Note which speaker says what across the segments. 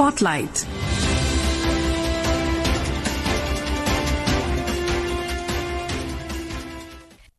Speaker 1: Spotlight.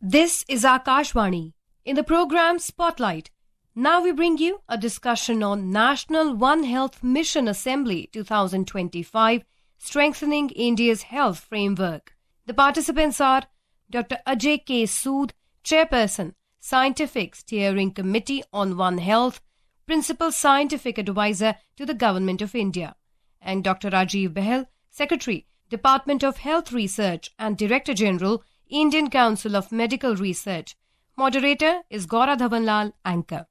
Speaker 2: This is Akashvani. In the program Spotlight, now we bring you a discussion on National One Health Mission Assembly 2025, Strengthening India's Health Framework. The participants are Dr. Ajay K. Sood, Chairperson, Scientific Steering Committee on One Health, Principal Scientific Advisor to the Government of India, and Dr. Rajiv Bahl, Secretary, Department of Health Research and Director General, Indian Council of Medical Research. Moderator is Dhawan, anchor.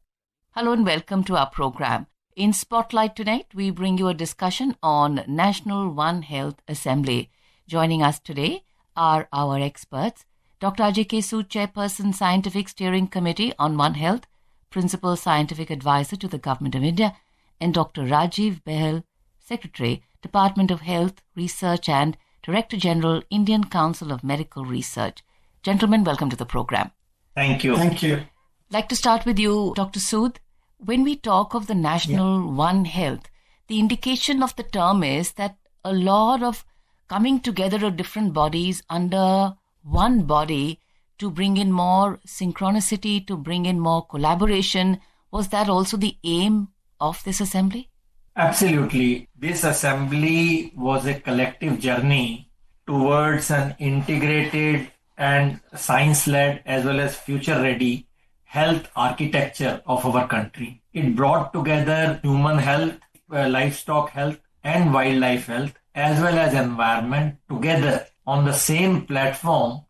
Speaker 3: Hello and welcome to our program. In Spotlight tonight, we bring you a discussion on National One Health Assembly. Joining us today are our experts, Dr. Ajay K. Sood, Chairperson, Scientific Steering Committee on One Health, Principal Scientific Advisor to the Government of India, and Dr. Rajiv Bahl, Secretary, Department of Health Research and Director General, Indian Council of Medical Research. Gentlemen, welcome to the program.
Speaker 4: Thank you.
Speaker 5: Thank you.
Speaker 3: I'd like to start with you, Dr. Sood. When we talk of the National One Health, the indication of the term is that a lot of coming together of different bodies under one body to bring in more synchronicity, to bring in more collaboration. Was that also the aim of this assembly?
Speaker 4: Absolutely. This assembly was a collective journey towards an integrated and science-led as well as future-ready health architecture of our country. It brought together human health, livestock health and wildlife health as well as environment together on the same platform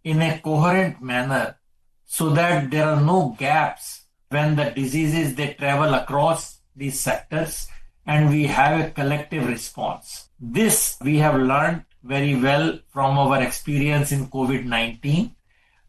Speaker 4: in a coherent manner so that there are no gaps when the diseases they travel across these sectors and we have a collective response. This we have learned very well from our experience in COVID-19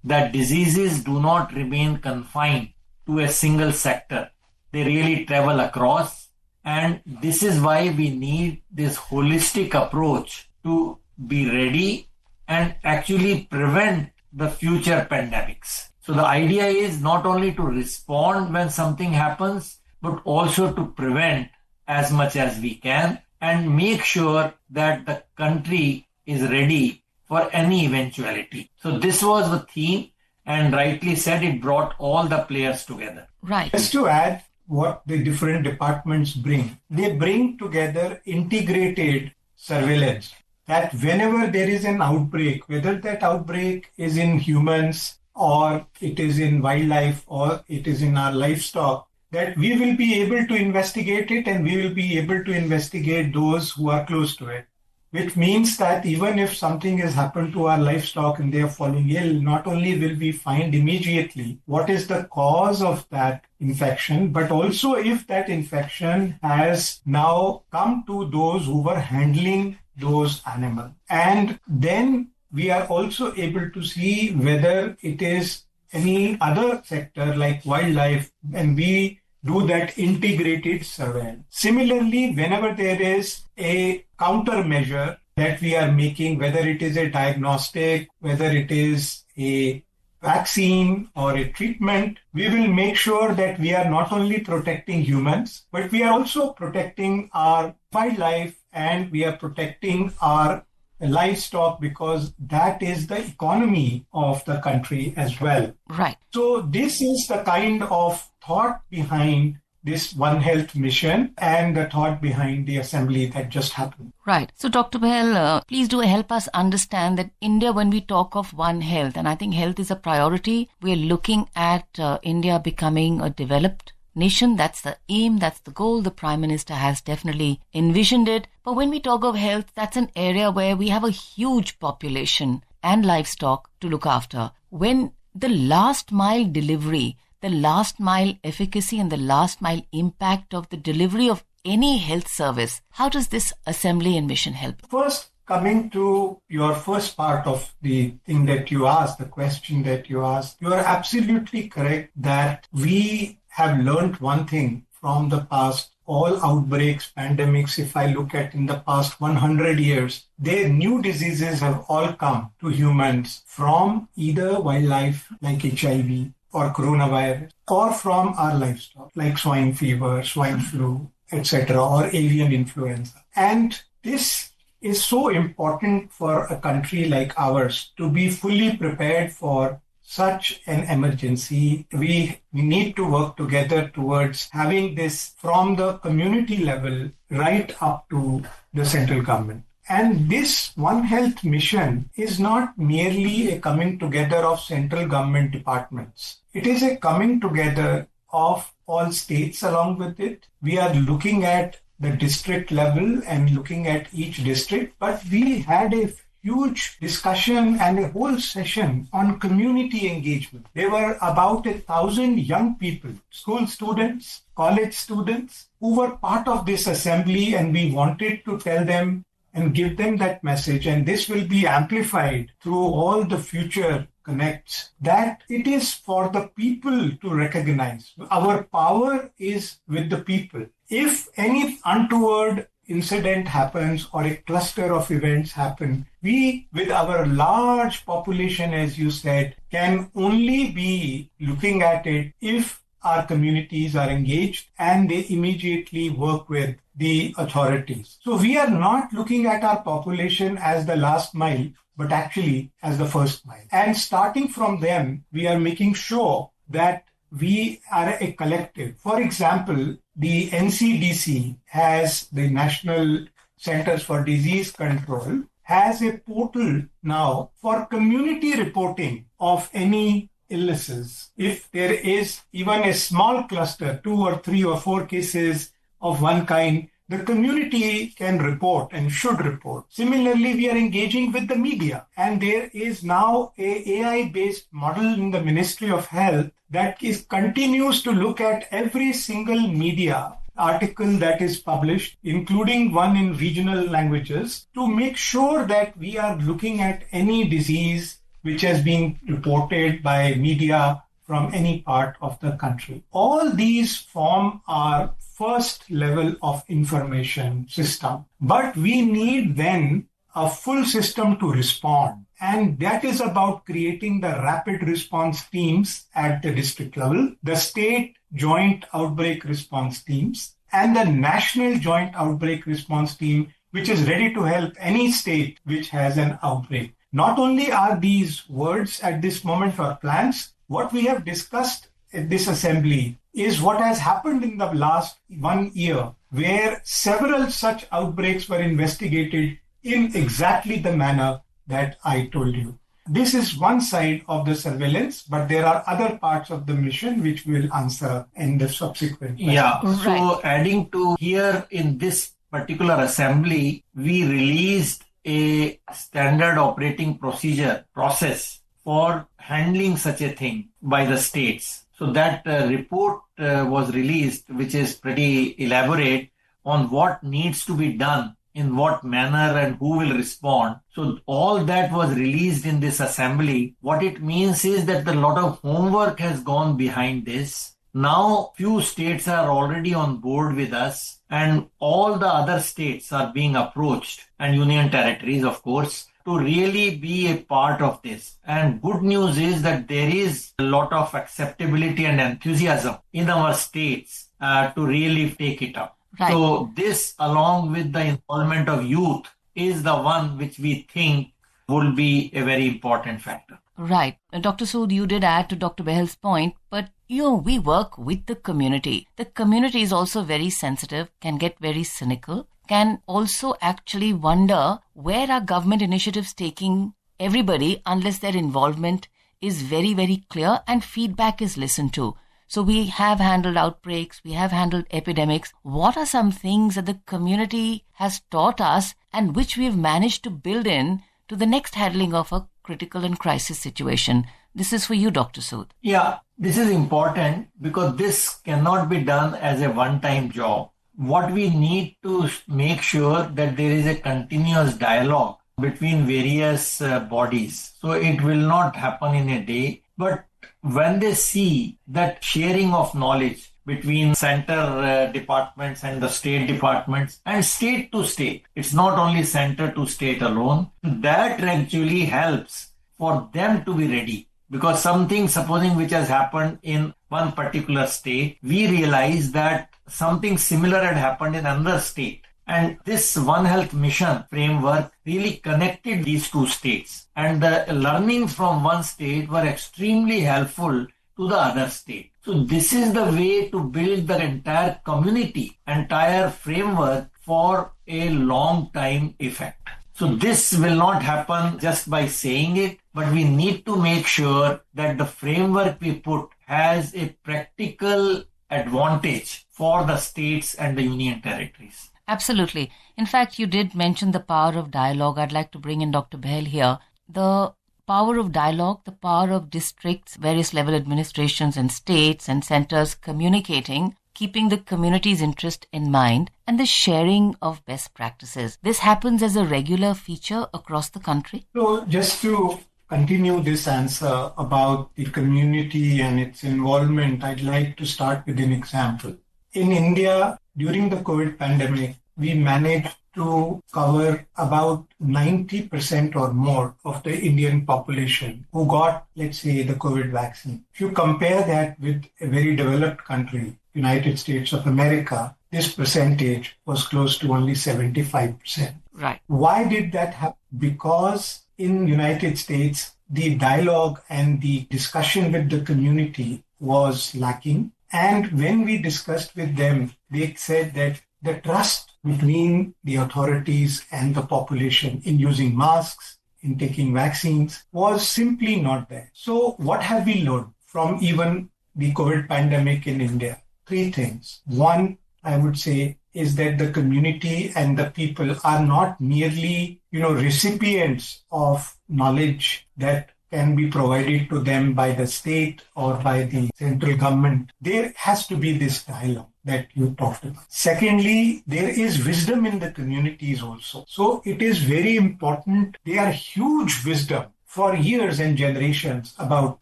Speaker 4: that diseases do not remain confined to a single sector. They really travel across, and this is why we need this holistic approach to be ready and actually prevent the future pandemics. So the idea is not only to respond when something happens, but also to prevent as much as we can and make sure that the country is ready for any eventuality. So this was the theme, and rightly said, it brought all the players together.
Speaker 3: Right.
Speaker 5: Just to add what the different departments bring, they bring together integrated surveillance. That whenever there is an outbreak, whether that outbreak is in humans or it is in wildlife or it is in our livestock, that we will be able to investigate it and we will be able to investigate those who are close to it. Which means that even if something has happened to our livestock and they are falling ill, not only will we find immediately what is the cause of that infection, but also if that infection has now come to those who were handling those animals. And then we are also able to see whether it is any other sector like wildlife, and we do that integrated surveillance. Similarly, whenever there is a countermeasure that we are making, whether it is a diagnostic, whether it is a vaccine or a treatment, we will make sure that we are not only protecting humans, but we are also protecting our wildlife and we are protecting our livestock because that is the economy of the country as well.
Speaker 3: Right.
Speaker 5: So this is the kind of thought behind this One Health mission and the thought behind the assembly that just happened.
Speaker 3: Right. So Dr. Bahl, please do help us understand that India, when we talk of One Health, and I think health is a priority, we are looking at India becoming a developed nation. That's the aim, that's the goal. The Prime Minister has definitely envisioned it. But when we talk of health, that's an area where we have a huge population and livestock to look after. When the last mile delivery, the last mile efficacy and the last mile impact of the delivery of any health service, how does this assembly and mission help?
Speaker 5: First, coming to your first part of the thing that you asked, the question that you asked, you are absolutely correct that we have learned one thing from the past. All outbreaks, pandemics, if I look at in the past 100 years, their new diseases have all come to humans from either wildlife like HIV or coronavirus or from our livestock like swine fever, swine flu, etc., or avian influenza. And this is so important for a country like ours to be fully prepared for such an emergency. We need to work together towards having this from the community level right up to the central government. And this One Health mission is not merely a coming together of central government departments. It is a coming together of all states along with it. We are looking at the district level and looking at each district, but we had a huge discussion and a whole session on community engagement. There were about 1,000 young people, school students, college students, who were part of this assembly, and we wanted to tell them and give them that message. And this will be amplified through all the future connects, that it is for the people to recognize. Our power is with the people. If any untoward incident happens or a cluster of events happen, we, with our large population, as you said, can only be looking at it if our communities are engaged and they immediately work with the authorities. So we are not looking at our population as the last mile, but actually as the first mile. And starting from them, we are making sure that we are a collective. For example, the NCDC has, the National Centers for Disease Control, has a portal now for community reporting of any illnesses. If there is even a small cluster, 2 or 3 or 4 cases of one kind, the community can report and should report. Similarly, we are engaging with the media, and there is now a AI-based model in the Ministry of Health that continues to look at every single media article that is published, including one in regional languages, to make sure that we are looking at any disease which has been reported by media from any part of the country. All these form our first level of information system. But we need then a full system to respond. And that is about creating the rapid response teams at the district level, the state joint outbreak response teams, and the national joint outbreak response team, which is ready to help any state which has an outbreak. Not only are these words at this moment or plans, what we have discussed at this assembly is what has happened in the last 1 year, where several such outbreaks were investigated in exactly the manner that I told you. This is one side of the surveillance, but there are other parts of the mission which we'll answer in the subsequent questions.
Speaker 4: Yeah,
Speaker 3: Right.
Speaker 4: so adding to here in this particular assembly, we released a standard operating process for handling such a thing by the states. So that report was released, which is pretty elaborate on what needs to be done, in what manner and who will respond. So all that was released in this assembly. What it means is that a lot of homework has gone behind this. Now, few states are already on board with us, and all the other states are being approached, and union territories, of course, to really be a part of this. And good news is that there is a lot of acceptability and enthusiasm in our states to really take it up.
Speaker 3: Right.
Speaker 4: So this, along with the involvement of youth, is the one which we think will be a very important factor.
Speaker 3: Right. Dr. Sood, you did add to Dr. Bahl's point, but we work with the community. The community is also very sensitive, can get very cynical, can also actually wonder where are government initiatives taking everybody unless their involvement is very, very clear and feedback is listened to. So we have handled outbreaks, we have handled epidemics. What are some things that the community has taught us and which we have managed to build in to the next handling of a critical and crisis situation? This is for you, Dr. Sood.
Speaker 4: Yeah, this is important because this cannot be done as a one-time job. What we need to make sure that there is a continuous dialogue between various bodies. So it will not happen in a day, but when they see that sharing of knowledge between center departments and the state departments and state to state, it's not only center to state alone, that actually helps for them to be ready. Because something, supposing which has happened in one particular state, we realized that something similar had happened in another state. And this One Health Mission framework really connected these two states. And the learnings from one state were extremely helpful to the other state. So this is the way to build the entire community, entire framework for a long time effect. So this will not happen just by saying it, but we need to make sure that the framework we put has a practical advantage for the states and the union territories.
Speaker 3: Absolutely. In fact, you did mention the power of dialogue. I'd like to bring in Dr. Bahl here. The power of dialogue, the power of districts, various level administrations and states and centers communicating, keeping the community's interest in mind, and the sharing of best practices. This happens as a regular feature across the country.
Speaker 5: So just to continue this answer about the community and its involvement, I'd like to start with an example. In India, during the COVID pandemic, we managed to cover about 90% or more of the Indian population who got, let's say, the COVID vaccine. If you compare that with a very developed country, United States of America, this percentage was close to only 75%.
Speaker 3: Right.
Speaker 5: Why did that happen? Because in United States, the dialogue and the discussion with the community was lacking. And when we discussed with them, they said that the trust between the authorities and the population in using masks, in taking vaccines, was simply not there. So what have we learned from even the COVID pandemic in India? 3 things. One, I would say, is that the community and the people are not merely, recipients of knowledge that can be provided to them by the state or by the central government. There has to be this dialogue that you talked about. Secondly, there is wisdom in the communities also. So it is very important. There are huge wisdom for years and generations about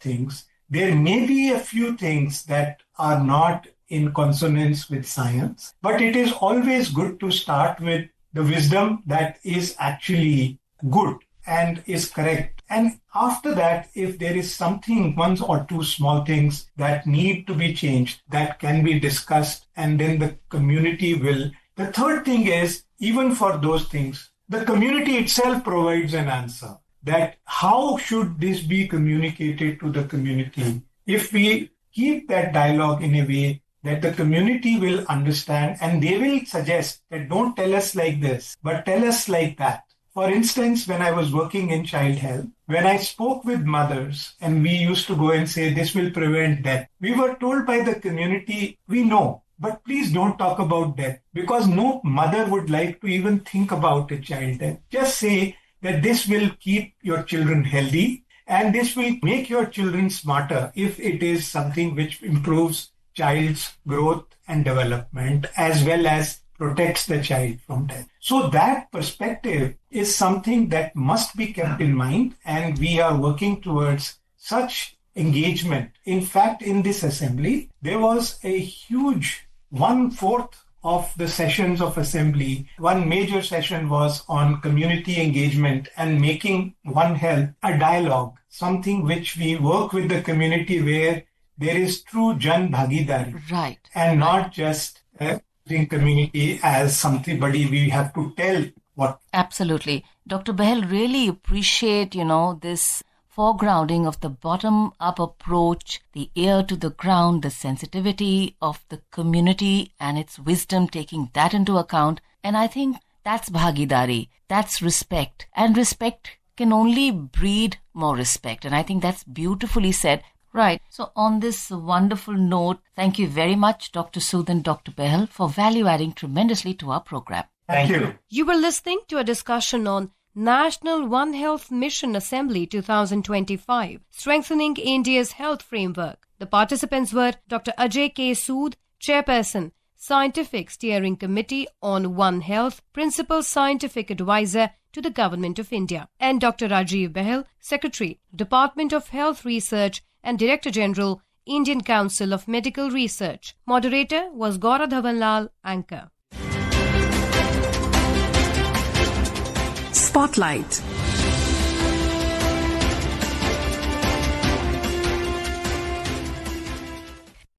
Speaker 5: things. There may be a few things that are not in consonance with science, but it is always good to start with the wisdom that is actually good and is correct. And after that, if there is something, 1 or 2 small things that need to be changed, that can be discussed, and then the community will. The third thing is, even for those things, the community itself provides an answer. That how should this be communicated to the community? If we keep that dialogue in a way that the community will understand, and they will suggest that don't tell us like this, but tell us like that. For instance, when I was working in child health, when I spoke with mothers and we used to go and say this will prevent death, we were told by the community, we know, but please don't talk about death, because no mother would like to even think about a child death. Just say that this will keep your children healthy and this will make your children smarter if it is something which improves child's growth and development as well as protects the child from death. So that perspective is something that must be kept in mind, and we are working towards such engagement. In fact, in this assembly, there was a huge 1/4 of the sessions of assembly. One major session was on community engagement and making One Health a dialogue, something which we work with the community where there is true Jan Bhagidari.
Speaker 3: Right.
Speaker 5: And not just community as somebody we have to tell what.
Speaker 3: Absolutely. Dr. Bahl, really appreciate, this foregrounding of the bottom-up approach, the ear to the ground, the sensitivity of the community and its wisdom, taking that into account. And I think that's Bhagidari, that's respect. And respect can only breed more respect. And I think that's beautifully said. Right. So on this wonderful note, thank you very much, Dr. Sood and Dr. Bahl, for value-adding tremendously to our program.
Speaker 5: Thank you.
Speaker 2: You were listening to a discussion on National One Health Mission Assembly 2025, Strengthening India's Health Framework. The participants were Dr. Ajay K. Sood, Chairperson, Scientific Steering Committee on One Health, Principal Scientific Advisor to the Government of India, and Dr. Rajiv Bahl, Secretary, Department of Health Research and Director General, Indian Council of Medical Research. Moderator was Dhawan, anchor.
Speaker 1: Spotlight.